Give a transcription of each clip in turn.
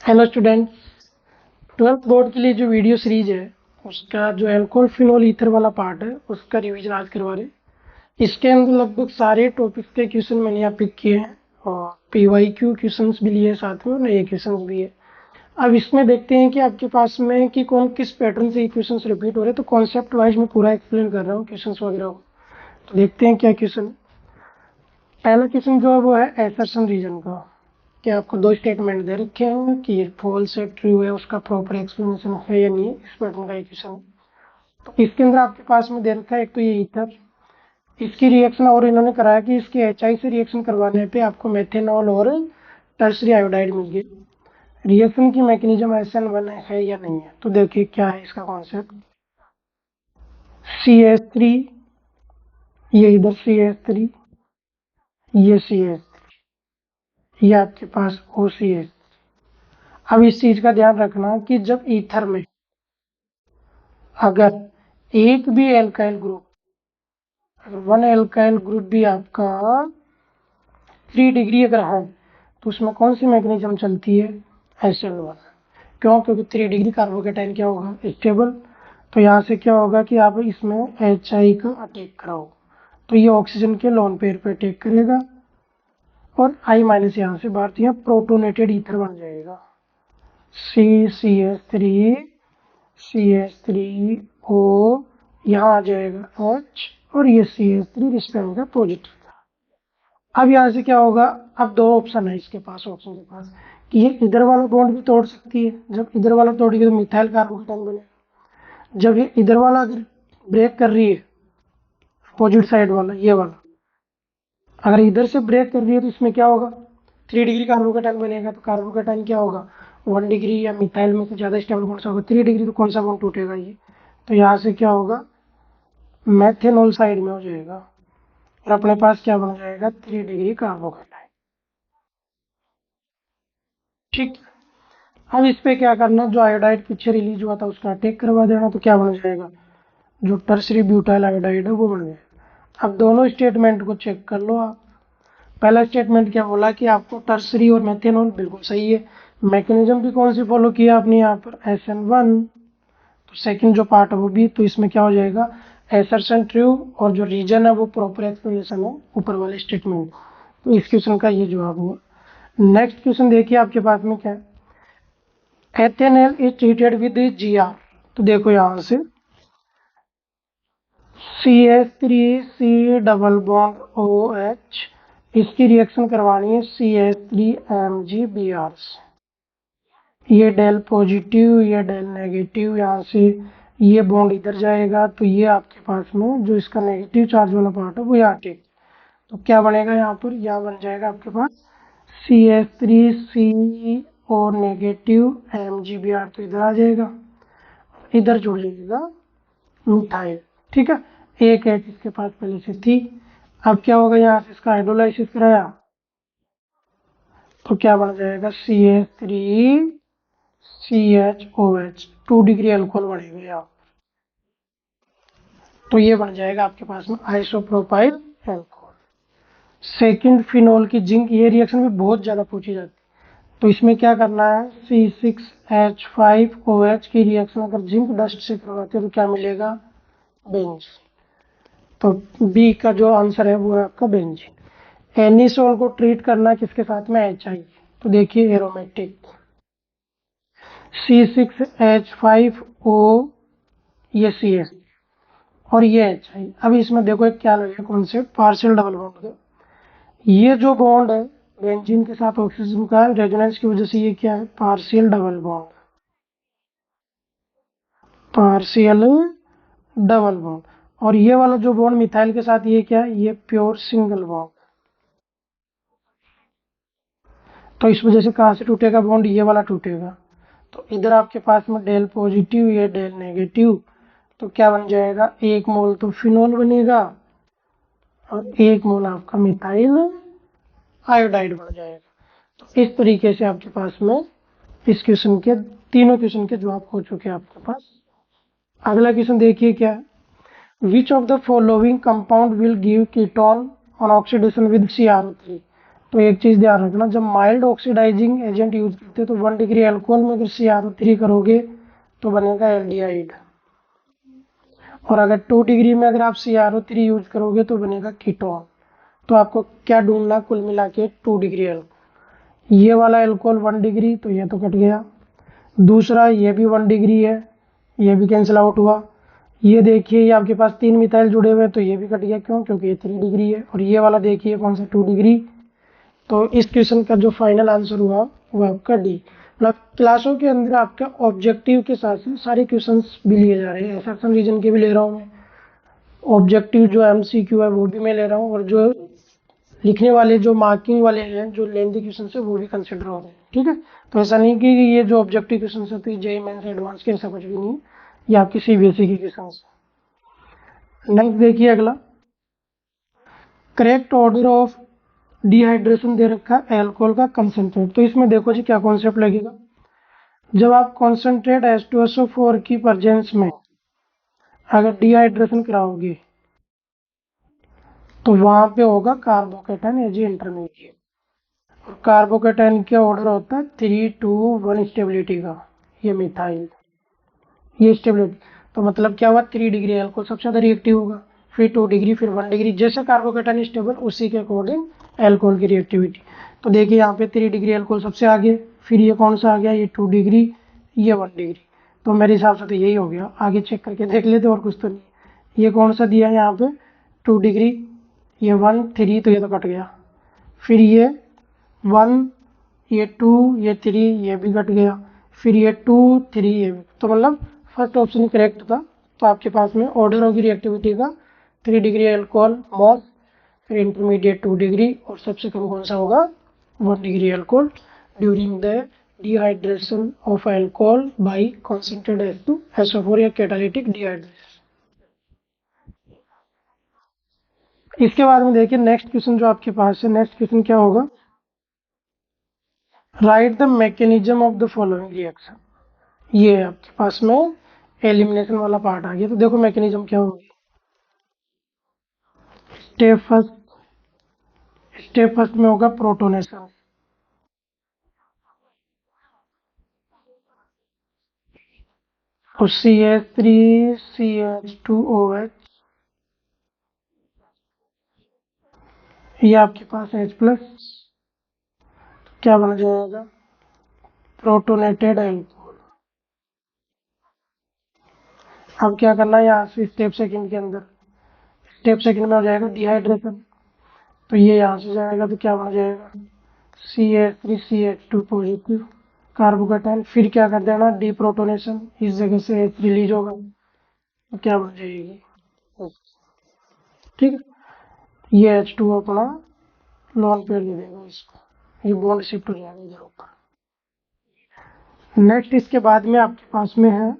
Hello students, 12th board के लिए जो वीडियो सीरीज है उसका जो एल्कोहल फिनोल ईथर वाला पार्ट है उसका रिवीजन आज करवा रहे हैं। इसके अंदर लगभग सारे टॉपिक्स के क्वेश्चन मैंने यहाँ पिक किए हैं और PYQ क्वेश्चंस भी लिए साथ में और नए क्वेश्चंस भी है। अब इसमें देखते हैं कि आपके पास में कि कौन किस पैटर्न से ये क्वेश्चंस रिपीट हो रहे हैं। तो कॉन्सेप्ट वाइज मैं पूरा एक्सप्लेन कर रहा हूँ क्वेश्चंस वगैरह को। तो देखते हैं क्या क्वेश्चन। पहला क्वेश्चन जो है वो है एसर्शन रीजन का, कि आपको दो स्टेटमेंट दे रखे हैं कि ये फॉल्स है ट्रू है, उसका प्रॉपर एक्सप्लेनेशन है या नहीं, इस पैटर्न का इक्वेशन। तो इसके अंदर आपके पास में दे रखा है एक तो ये ईथर, इसकी रिएक्शन और इन्होंने कराया कि इसके HI से रिएक्शन करवाने पे आपको मेथेनॉल और टर्सरी आयोडाइड मिल गई। रिएक्शन की मैकेनिज्म SN1 है या नहीं है। तो देखिए क्या है इसका कॉन्सेप्ट। CH3, ये इधर CH3, ये CH3, ये आपके पास OCH। अब इस चीज का ध्यान रखना कि जब ईथर में अगर एक भी एल्काइल ग्रुप, अगर वन एल्काइल ग्रुप भी आपका 3 डिग्री अगर है तो उसमें कौन सी मैकेनिज्म चलती है, SN1। क्यों? क्योंकि 3 डिग्री कार्बोकेटाइन क्या होगा, स्टेबल। तो यहाँ से क्या होगा कि आप इसमें HI का अटैक कराओ तो ये ऑक्सीजन के लोन पेयर पे अटैक करेगा और I- यहाँ से बाहर तो यहाँ प्रोटोनेटेड ईथर बन जाएगा। CH3 CH3O यहाँ आ जाएगा H और ये CH3 रिस्पेंड का पॉजिटिव था। अब यहाँ से क्या होगा, अब दो ऑप्शन है इसके पास, ऑप्शन के पास कि ये इधर वाला बॉन्ड भी तोड़ सकती है। जब इधर वाला तोड़ेगी तो मिथाइल कार्बोकेटाइन बनेगा। जब ये इधर वाला अगर ब्रेक कर रही है, अपोजिट साइड वाला ये वाला अगर इधर से ब्रेक कर रही है तो इसमें क्या होगा, 3 डिग्री कार्बोकेटाइन बनेगा। तो कार्बोकेटाइन क्या होगा, 1 डिग्री या मिथाइल में से ज़्यादा स्टेबल कौन सा होगा, 3 डिग्री। तो कौन सा बॉन्ड टूटेगा, ये। तो यहाँ से क्या होगा, मेथेनॉल साइड में हो जाएगा और अपने पास क्या बन जाएगा, 3 डिग्री कार्बोकेटाइन। ठीक। अब इस पे क्या करना, जो आयोडाइड पीछे रिलीज हुआ था उसका अटैक करवा देना। तो क्या बन जाएगा, जो टर्सरी ब्यूटाइल आयोडाइड है वो बन गया। अब दोनों स्टेटमेंट को चेक कर लो आप। पहला स्टेटमेंट क्या बोला कि आपको टर्सरी और मेथेनॉल बिल्कुल सही है। मैकेनिज्म भी कौन सी फॉलो किया आपने यहाँ पर, SN1। तो सेकंड जो पार्ट है वो भी, तो इसमें क्या हो जाएगा, एसर्शन ट्रू और जो रीजन है वो प्रॉपर एक्सप्लेनेशन है ऊपर वाले स्टेटमेंट। तो इस क्वेश्चन का ये जवाब हुआ। नेक्स्ट क्वेश्चन देखिए आपके पास में क्या है, ethanol is treated with GR। तो देखो यहाँ से CH3C डबल बॉन्ड OH, इसकी रिएक्शन करवानी है CH3MgBr से। ये डेल पॉजिटिव, ये डेल नेगेटिव, यहाँ से ये बॉन्ड इधर जाएगा तो ये आपके पास में जो इसका नेगेटिव चार्ज वाला पार्ट है वो यहाँ टेक। तो क्या बनेगा यहाँ पर, यहाँ बन जाएगा आपके पास CH3C और नेगेटिव MgBr। तो इधर आ जाएगा, इधर जुड़ जाएगा मिथाइल। ठीक है, एक H इसके पास पहले से थी। अब क्या होगा, यहाँ से इसका हाइड्रोलाइसिस कराया तो क्या बन जाएगा, CH3CHOH, 2 डिग्री अल्कोहल बढ़ेगा यहाँ। तो ये बन जाएगा आपके पास में आइसोप्रोपाइल अल्कोहल। सेकंड फिनोल की जिंक, ये रिएक्शन भी बहुत ज़्यादा पूछी जाती है। तो इसमें क्या करना है, C6H5OH की रिएक्शन अगर जिंक डस्ट से करवाते हैं तो क्या मिलेगा, बेंजीन। तो बी का जो आंसर है वो है आपका बेंजीन। एनिसोल को ट्रीट करना किसके साथ में, HI। तो देखिए एरोमेटिक C6H5O, ये CS और ये HI। अब इसमें देखो एक क्या लगेगा कॉन्सेप्ट, पार्शियल डबल बॉन्ड का। ये जो बॉन्ड है बेंजीन के साथ ऑक्सीजन का, रेजोनेंस की वजह से ये क्या है, partial double bond, partial double bond. और ये वाला जो बॉन्ड मिथाइल के साथ ये क्या है, ये प्योर सिंगल बॉन्ड। तो इस वजह से कहाँ से टूटेगा बॉन्ड, ये वाला टूटेगा। तो इधर आपके पास में डेल पॉजिटिव, ये डेल नेगेटिव। तो क्या बन जाएगा, 1 मोल तो फिनोल बनेगा और 1 मोल आपका मिथाइल आयोडाइड बन जाएगा। तो इस तरीके से आपके पास में इस क्वेश्चन के तीनों क्वेश्चन के जवाब हो चुके हैं आपके पास। अगला क्वेश्चन देखिए क्या है, which of the following compound will give ketone on oxidation with CrO3। तो एक चीज़ ध्यान रखना, जब माइल्ड ऑक्सीडाइजिंग एजेंट यूज करते हैं तो 1 डिग्री अल्कोहल में अगर CrO3 करोगे तो बनेगा एल्डिहाइड, और अगर 2 डिग्री में अगर आप CrO3 यूज करोगे तो बनेगा कीटोन। तो आपको क्या ढूंढना, कुल मिला के 2 डिग्री अल्कोहल। ये वाला अल्कोहल 1 डिग्री, तो ये तो कट गया। दूसरा ये भी 1 डिग्री है, ये भी कैंसिल आउट हुआ। ये देखिए ये आपके पास 3 मिथाइल जुड़े हुए हैं, तो ये भी कट गया, क्यों? क्योंकि ये 3 डिग्री है। और ये वाला देखिए कौन सा 2 डिग्री। तो इस क्वेश्चन का जो फाइनल आंसर हुआ वो आपका डी। मतलब क्लासों के अंदर आपका ऑब्जेक्टिव के साथ साथ सारे क्वेश्चंस भी लिए जा रहे हैं। एक्सेप्शन रीजन के भी ले रहा हूँ मैं, ऑब्जेक्टिव जो MCQ है वो भी मैं ले रहा हूँ, और जो लिखने वाले जो मार्किंग वाले हैं जो लेंथी क्वेश्चन है वो भी कंसिडर हो रहे हैं। ठीक है, तो ऐसा नहीं कि ये जो ऑब्जेक्टिव क्वेश्चन है तो जेईई मेंस एडवांस के, ऐसा कुछ भी नहीं है, ये आपकी CBSE की क्वेश्चन है। नेक्स्ट देखिए अगला, करेक्ट ऑर्डर ऑफ डिहाइड्रेशन दे रखा है एल्कोहल का कंसंट्रेट। तो इसमें देखो जी क्या कॉन्सेप्ट लगेगा, जब आप कॉन्सेंट्रेट H2SO4 की प्रेजेंस में अगर डिहाइड्रेशन कराओगे तो वहां पे होगा कार्बोकेटाइन एज इंटरमीडिएट, और कार्बोकेटाइन का ऑर्डर होता है 3-2-1 स्टेबिलिटी का, ये मिथाइल, ये स्टेबिलिटी। तो मतलब क्या हुआ, 3 डिग्री अल्कोहल सबसे ज़्यादा रिएक्टिव होगा, फिर 2 डिग्री, फिर 1 डिग्री, जैसे कार्बोकेटाइन स्टेबल उसी के अकॉर्डिंग अल्कोहल की रिएक्टिविटी। तो देखिए यहाँ पे 3 डिग्री अल्कोहल सबसे आगे, फिर ये कौन सा आ गया, ये 2 डिग्री, ये 1 डिग्री। तो मेरे हिसाब से तो यही हो गया, आगे चेक करके देख लेते और कुछ तो नहीं। ये कौन सा दिया है यहाँ पे 2 डिग्री, ये 1 3, तो ये तो कट गया, फिर ये 1, ये 2, ये 3, ये भी कट गया, फिर ये 2 3, ये भी। तो मतलब फर्स्ट ऑप्शन करेक्ट था। तो आपके पास में ऑर्डर होगी रिएक्टिविटी का 3 डिग्री अल्कोहल मॉस, फिर इंटरमीडिएट 2 डिग्री, और सबसे कम कौन सा होगा 1 degree alcohol during the dehydration of alcohol by concentrated H2SO4 या कैटालिटिक डिहाइड्रेशन। इसके बाद में देखिए नेक्स्ट क्वेश्चन जो आपके पास है, नेक्स्ट क्वेश्चन क्या होगा, right the mechanism of the following reaction. ये आपके पास में एलिमिनेशन वाला पार्ट आ गया। तो देखो मैकेनिज्म क्या होगी, स्टेप फर्स्ट में होगा प्रोटोनेशन, और CH3CH2OH, ये आपके पास H+, क्या बन जाएगा, प्रोटोनेटेड अल्कोहल। अब क्या करना है यहाँ से, स्टेप सेकंड के अंदर, स्टेप सेकंड में हो जाएगा डिहाइड्रेशन, तो ये यहाँ से जाएगा, तो क्या बन जाएगा CH3CH2 पॉजिटिव कार्बोकेटाइन, फिर क्या कर देना डीप्रोटोनेशन, इस जगह से H रिलीज होगा, तो क्या बन जाएगी, ठीक है, ये H2 अपना लॉन पेयर दे देगा इसको, ये बॉन्ड शिफ्ट हो जाएगा इधर ऊपर। नेक्स्ट इसके बाद में आपके पास में है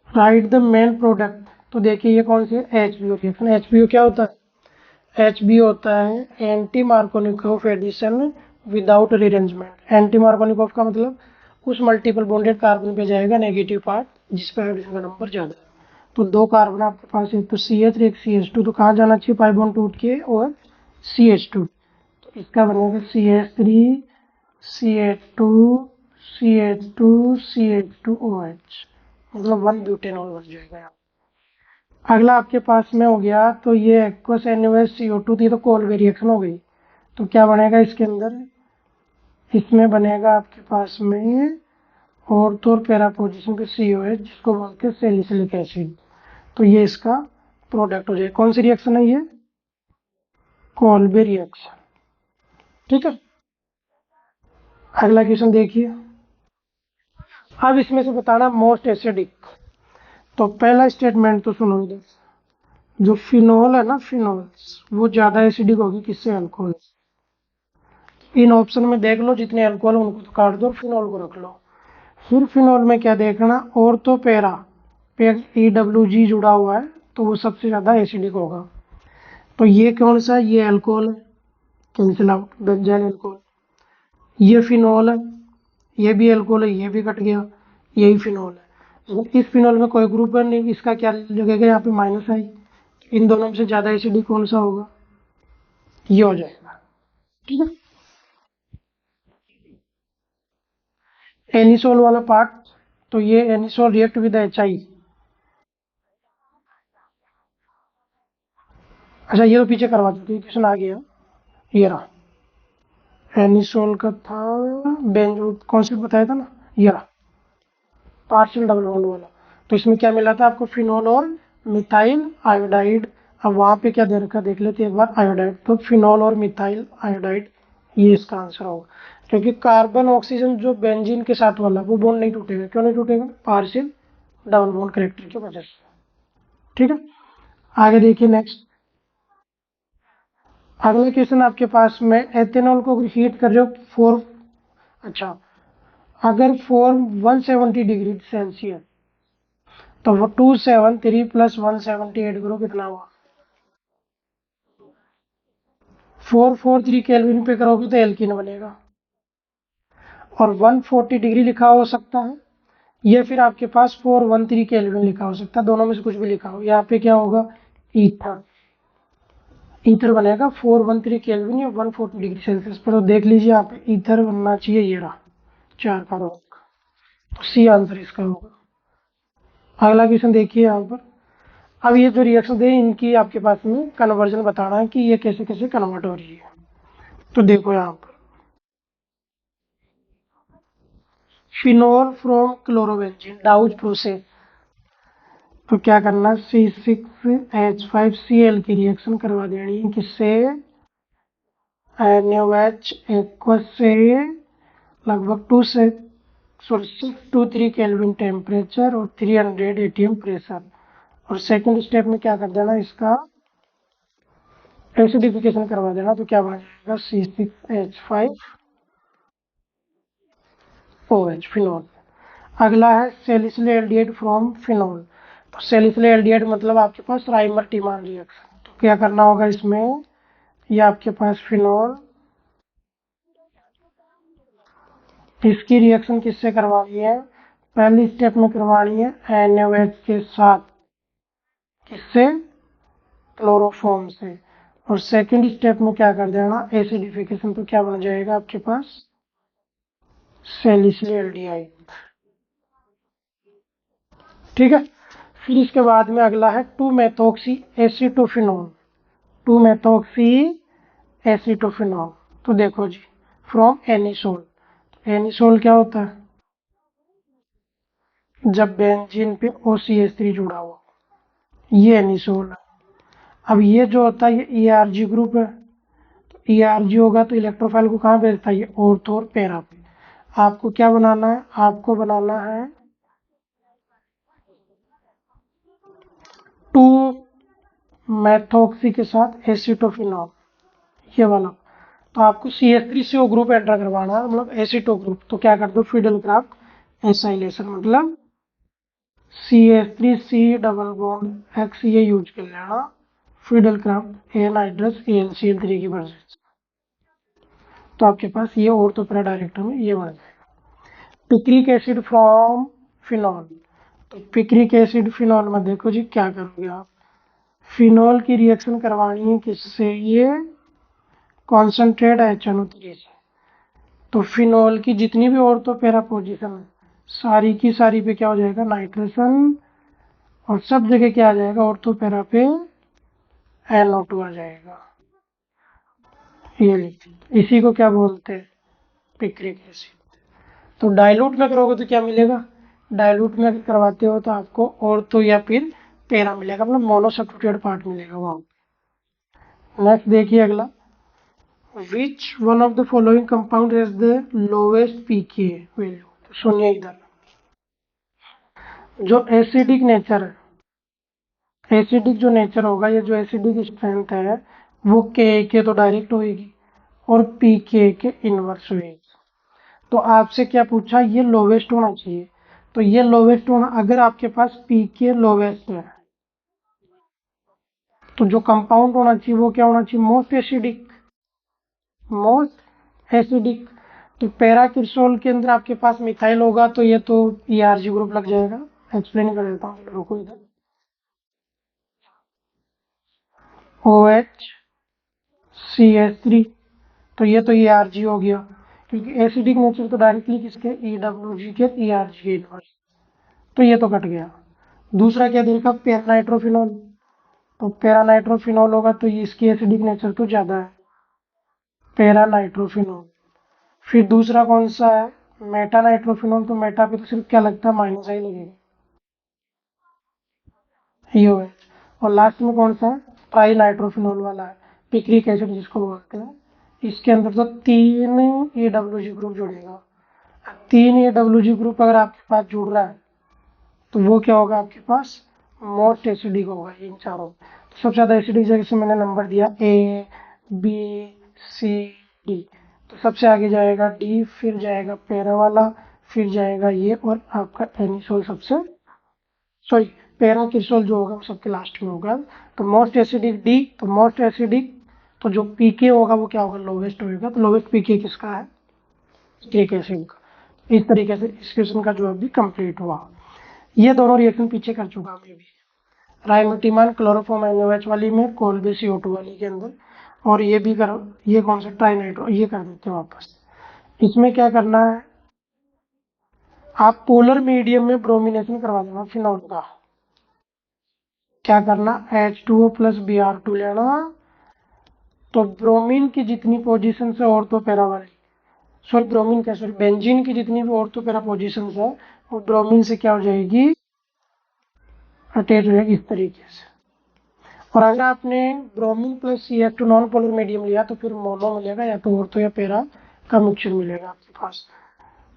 राइट द मेन प्रोडक्ट। तो देखिए ये कौन सी है, HBO रिएक्शन। HBO क्या होता है, HB होता है anti Markovnikov addition without rearrangement. Anti Markovnikov का मतलब उस मल्टीपल बॉन्डेड कार्बन पे जाएगा नेगेटिव पार्ट जिस पे हाइड्रोजन का नंबर ज्यादा है। तो दो कार्बन आपके पास है, तो CH एक CH2, तो कहाँ जाना चाहिए पाई बॉन्ड टूट के, और CH2, तो इसका बनेगा CH3 CH2 CH2 CH2OH, मतलब 1 ब्यूटेनॉल बन जाएगा यहाँ। अगला आपके पास में हो गया, तो ये एक्वस NaOH थी, तो कोलवे रिएक्शन हो गई। तो क्या बनेगा इसके अंदर, इसमें बनेगा आपके पास में ऑर्थो और पैरा पोजीशन पे COH, जिसको बोलते हैं सैलिसिलिक एसिड। तो ये इसका प्रोडक्ट हो जाए। कौन सी रिएक्शन है ये, कोलबे रिएक्शन। ठीक है, अगला क्वेश्चन देखिए। अब इसमें से बताना मोस्ट एसिडिक। तो पहला स्टेटमेंट तो सुनो इधर, जो फिनोल है ना, फिनोल वो ज्यादा एसिडिक होगी किससे, अल्कोहल। इन ऑप्शन में देख लो जितने अल्कोहल उनको तो काट दो, फिनोल को रख लो। फिर फिनोल में क्या देखना, ऑर्थो पैरा पे EWG जुड़ा हुआ है, तो वो सबसे ज्यादा एसिडिक होगा। तो ये कौन सा, ये अल्कोहल है, कैंसिल आउट, बेंजाइल अल्कोहल। ये फिनोल है, ये भी अल्कोहल है, ये भी कट गया, यही फिनोल है। इस फिनोल में कोई ग्रुप नहीं, इसका क्या लगेगा यहाँ पे -I। इन दोनों में से ज्यादा एसिडिक कौन सा होगा, ये हो जाएगा। ठीक है, एनिसोल वाला पार्ट, तो ये एनिसोल रिएक्ट विद HI। अच्छा, ये तो पीछे करवा चुके, क्वेश्चन आ गया, ये रहा। एनिसोल का था बेंजो कॉन्सेप्ट बताया था ना, ये रहा पार्शियल डबल बॉन्ड वाला। तो इसमें क्या मिला था आपको, फिनोल और मिथाइल आयोडाइड। अब वहां पे क्या दे रखा देख लेते हैं एक बार, आयोडाइड, तो फिनोल और मिथाइल आयोडाइड, ये इसका आंसर होगा। क्योंकि कार्बन ऑक्सीजन जो बेंजीन के साथ वाला वो बॉन्ड नहीं टूटेगा, क्यों नहीं टूटेगा, पार्शियल डबल बॉन्ड करेक्टर की वजह से। ठीक है, आगे देखिए नेक्स्ट। अगला क्वेश्चन आपके पास में, एथेनॉल को हीट कर रहे हो फोर, अच्छा, अगर 170 डिग्री सेल्सियस, तो वो 273 प्लस 178 करो, कितना हुआ, 443 केल्विन पे करोगे तो एल्कीन बनेगा। और 140 डिग्री लिखा हो सकता है, या फिर आपके पास 413 केल्विन लिखा हो सकता है, दोनों में से कुछ भी लिखा हो। यहाँ पे क्या होगा, ईथर, ईथर बनेगा 413 केल्विन या 140 डिग्री सेल्सियस पर। तो देख लीजिए यहाँ पे ईथर बनना चाहिए, ये रहा 4 का रोग, तो सी आंसर इसका होगा। अगला क्वेश्चन देखिए यहाँ पर। अब ये जो रिएक्शन है इनकी आपके पास में कन्वर्जन बताना है कि ये कैसे कैसे कन्वर्ट हो रही है। तो देखो यहाँ पर, phenol from chlorobenzene douse process, तो क्या करना, C6H5Cl की रिएक्शन करवा देनी है किससे, NaOH एक्वस से, लगभग 623 केल्विन टेम्परेचर और 300 ATM प्रेशर। और सेकंड स्टेप में क्या कर देना, इसका एसिडिफिकेशन करवा देना। तो क्या बन जाएगा, C6H5OH फिनोल। अगला है सेलिसिलिक एल्डिहाइड फ्रॉम फिनोल, तो सेलिसिलिक एल्डिहाइड मतलब आपके पास राइमर टीमान रिएक्शन। तो क्या करना होगा इसमें, ये आपके पास फिनोल, इसकी रिएक्शन किससे करवानी है, पहली स्टेप में करवानी है NaOH के साथ, किससे, क्लोरोफॉर्म से। और सेकंड स्टेप में क्या कर देना, एसिडिफिकेशन। तो क्या बन जाएगा आपके पास, सेलिसिलिक एल्डिहाइड। ठीक है, फिर इसके बाद में अगला है 2 मेथॉक्सी एसीटोफिनोल, 2 मेथॉक्सी एसीटोफिनोल। तो देखो जी, फ्रॉम एनिसोल, एनिसोल क्या होता है, जब बेंजीन पे OCH3 जुड़ा हुआ, ये एनिसोल है। अब ये जो होता है ये ERG ग्रुप है, तो ERG होगा तो इलेक्ट्रोफाइल को कहाँ भेजता है, ये ऑर्थो और पैरा पे। आपको क्या बनाना है, आपको बनाना है 2 मेथॉक्सी के साथ एसीटोफिनॉल, ये वाला। तो आपको CH3CO ग्रुप एंटर करवाना है, मतलब एसीटो ग्रुप। तो क्या कर दो, फिडल क्राफ्ट एसाइलेशन, मतलब CH3C डबल बॉन्ड X ये यूज कर लेना, फिडल क्राफ्ट एनहाइड्रस AlCl3 की वजह। तो आपके पास ये ऑर्थोपेरा डायरेक्टर में ये बन जाएगा। पिक्रिक एसिड फ्रॉम फिनॉल, तो पिक्रिक एसिड फिनॉल में देखो जी क्या करोगे आप, फिनॉल की रिएक्शन करवानी है किससे, ये कॉन्सेंट्रेट HNO3 से। तो फिनॉल की जितनी भी ऑर्थोपेरा पोजीशन है, सारी की सारी पे क्या हो जाएगा, नाइट्रेशन, और सब जगह क्या आ जाएगा, ऑर्थोपेरा पे NO2 आ जाएगा। ये लिखिए, इसी को क्या बोलते हैं, पिक्रिक एसिड। तो डाइल्यूट में करोगे तो क्या मिलेगा, डाइल्यूट में अगर करवाते हो तो आपको ऑर्थो या फिर पैरा मिलेगा, मतलब मोनोसब्स्टिट्यूटेड पार्ट मिलेगा वहां। नेक्स्ट देखिए अगला, which one of the following compound has the lowest pKa value. तो सुनिए इधर, जो एसिडिक नेचर है, एसिडिक जो नेचर होगा, ये जो एसिडिक स्ट्रेंथ है वो के तो डायरेक्ट होगी और पीके के इनवर्स होगी। तो आपसे क्या पूछा, ये लोवेस्ट होना चाहिए। तो ये लोवेस्ट होना, अगर आपके पास पीके लोवेस्ट है तो जो कंपाउंड होना चाहिए वो क्या होना चाहिए, मोस्ट एसिडिक, मोस्ट एसिडिक। तो पैराक्रिसोल के अंदर आपके पास मिथाइल होगा तो ये तो ERG ग्रुप लग जाएगा। एक्सप्लेन कर देता हूँ, रुको इधर, OH CH3, तो ये ARG हो गया, क्योंकि एसिडिक नेचर तो डायरेक्टली किसके EWG के ERG के इनवर्स, तो ये तो कट गया। दूसरा क्या देखा, पैरानाइट्रोफिनॉल, तो पैरानाइट्रोफिनॉल होगा तो ये इसकी एसिडिक नेचर तो ज़्यादा है, पैरानाइट्रोफिनॉल। फिर दूसरा कौन सा है, मेटानाइट्रोफिनॉल, तो मेटा पे तो सिर्फ क्या लगता है, माइनस ही लगेगा, ये है। और लास्ट में कौन सा है, ट्राइनाइट्रोफिनॉल वाला है, पिक्रिक एसिड जिसको बोलते हैं, इसके अंदर तो 3 AWG ग्रुप जुड़ेगा। 3 AWG ग्रुप अगर आपके पास जुड़ रहा है तो वो क्या होगा, आपके पास मोस्ट एसिडिक होगा इन चारों। तो सबसे ज़्यादा एसिडिक जगह से मैंने नंबर दिया ABCD, तो सबसे आगे जाएगा D, फिर जाएगा पैरा वाला, फिर जाएगा ये, और आपका एनिसोल सबसे, सॉरी पैरा क्रिसोल जो होगा वो सबके लास्ट में होगा। तो मोस्ट एसिडिक D, तो मोस्ट एसिडिक, तो जो पीके होगा वो क्या होगा, लोवेस्ट होगा, तो लोवेस्ट पीके किसका है, पिक्रिक एसिड का। इस तरीके से इस क्वेश्चन का जवाब भी कंप्लीट हुआ। ये दोनों रिएक्शन पीछे कर चुका मैं भी, राइमोटिमान क्लोरोफॉर्म NaOH वाली में, कोलबे CO2 वाली के अंदर, और ये भी करो, ये कौन सा ट्राइनाइट्रो, ये कर देते हैं वापस। इसमें क्या करना है, आप पोलर मीडियम में ब्रोमिनेशन करवा देना फिनॉल का। क्या करना, H2O प्लस Br2 लेना, तो ब्रोमीन की जितनी पोजीशन है ऑर्थोपैरा वाली, सॉरी ब्रोमीन क्या, सॉरी बेंजीन की जितनी भी ऑर्थोपैरा पोजीशन है वो ब्रोमीन से क्या हो जाएगी, अटैच हो जाएगी इस तरीके से। और अगर आपने bromine plus CH2 non polar medium लिया तो फिर मोनो मिलेगा, या तो ऑर्थो या पैरा का मिक्सचर मिलेगा आपके पास।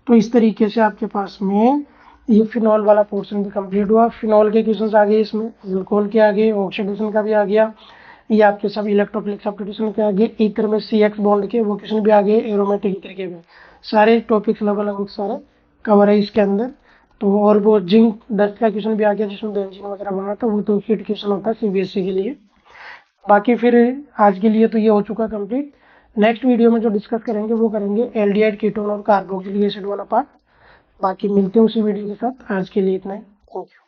तो इस तरीके से आपके पास में ये फिनॉल वाला पोर्शन भी कंप्लीट हुआ। फिनॉल के क्वेश्चन आ गए, इसमें ग्लूकोल के आगे, ऑक्सीडेशन का भी आ गया, ये आपके सब इलेक्ट्रोफिलिक सब्स्टिट्यूशन के आगे, ईथर में CX बॉन्ड के वो क्वेश्चन भी आ गए, एरोमेटिक ईथर के भी, सारे टॉपिक्स लगभग सारे कवर है इसके अंदर। तो और वो जिंक डस्ट का क्वेश्चन भी आ गया जिसमें बेंजीन वगैरह बना था, वो तो हिट क्वेश्चन होता है CBSE के लिए। बाकी फिर आज के लिए तो ये हो चुका कंप्लीट। नेक्स्ट वीडियो में जो डिस्कस करेंगे वो करेंगे एल्डिहाइड, कीटोन और कार्बोक्सिलिक एसिड वाला पार्ट। बाकी मिलते हैं उसी वीडियो के साथ, आज के लिए इतना ही, थैंक यू।